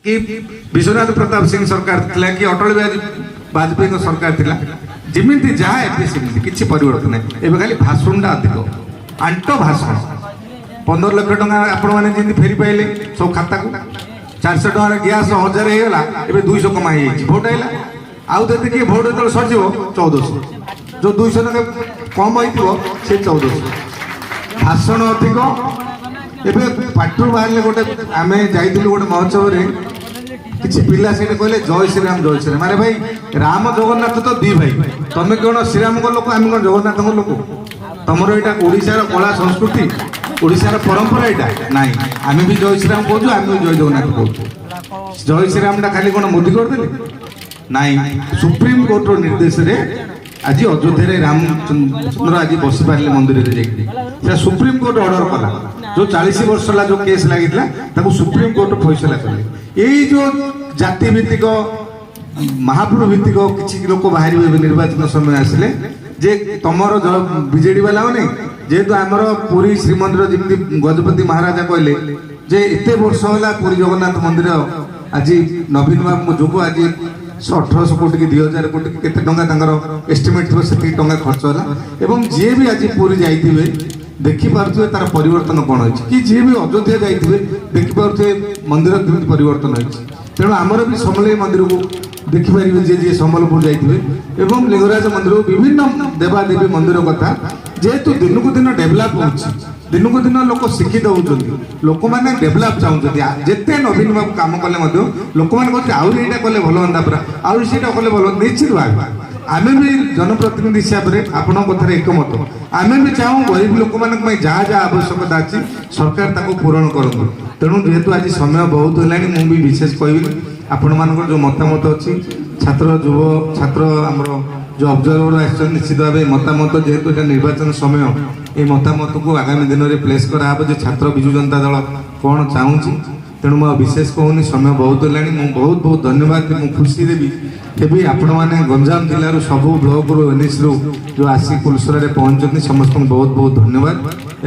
कि विश्वनाथ प्रताप सिंह सरकार थिला कि अटल बिहारी वाजपेयी सरकार थिला जिमिति जहाँ एबे सेमिति किछि परिवर्तन नहीं। एबे खाली भाषणटा अधिक आंट भाषण 15 लाख टका आपण माने जिंदि फेरी पाइले सब खाता को 400 टका गैस 1000 हे गला एबे 200 कमाई हेछि भोट आइला आउ दे कि भोट तल सजिवो 1400 जो 200 टका कम होइतिबो से 1400 भाषण अधिक। एबे पाटू बाहर गोटे आम जाइलु गोटे महोत्सव रे किसी पिला से कहले जय श्रीराम अरे भाई राम जगन्नाथ तो दी भाई तमें कौन श्रीराम लोक आम कौन जगन्नाथ लोक तुम यहाँ ओडार कला संस्कृति ओडार परंपरा यहाँ ना आम भी जय श्रीराम कहूँ आम भी जय जगन्नाथ कहूँ। जय श्रीराम खाली कौन मोदी करदे ना सुप्रीम कोर्टर निर्देश रे आज अयोध्या रामचंद्र आज बसी पारे मंदिर में सुप्रीम कोर्ट ऑर्डर कला जो 40 वर्ष ला जो केस लगी सुप्रीम कोर्ट फैसला कले यही जो जाति भित्तिक महापुर भित्तिक किसी लोक बाहर निर्वाचन समय आसिले जे तमर बीजेडी वाला नहीं जेहेतु आमर पुरी श्रीमंदिर जमी गजपति महाराजा कहले जे एते वर्ष है पुरी जगन्नाथ मंदिर आज नवीन बाबू जो आज 1800 कोटी की 2000 कोटी केते टंका एस्टिमेट थो से टंका खर्च है जी भी आज पुरी जाइए देखिपे तार परिवर्तन कौन हो कि जी भी अयोध्या जाइए देखिपे मंदिर केमी परिवर्तन हो तेणु आमर भी समलेई मंदिर को देखिपारे जी जी संबलपुर जाइए एवं लिंगराज मंदिर विभिन्न देवादेवी मंदिर कथा जेहेतु दिन को दिन डेभलप हो दिन को दिन लोक शिक्षित होती लोक मैंने डेभलप चाहते जिते नवीन बाबू कम कले लोक मैंने कहते आहरी यहाँ कले भल हाँ पूरा आहरी से कले भल निश्चित भाव आम भी जनप्रतिनिधि हिसाब से आपण कथार एकमत आम भी चाहूँ गरीब लोक मान जहाँ जहाँ आवश्यकता अच्छी सरकार ताको पूरण करूँ। तेणु जेहेतु आज समय बहुत है मुझे विशेष कहबी आपण मान जो मतामत अच्छी छात्र युव छात्र आमर जो ऑब्जर्वर आस निश्चित भाव मतामत जेहेतु ये निर्वाचन समय ये मतामत को आगामी दिन में प्लेस कराब जो छात्र विजु जनता दल कौन चाहूँगी। तेणु मैं विशेष कहूनी समय बहुत है बहुत बहुत धन्यवाद मुझे खुशी देवी कि आपण मैंने गंजाम जिलूर सबू ब्लॉक रू एनएस रू जो आसी कुलसरा पहुँचती समस्त बहुत बहुत धन्यवाद।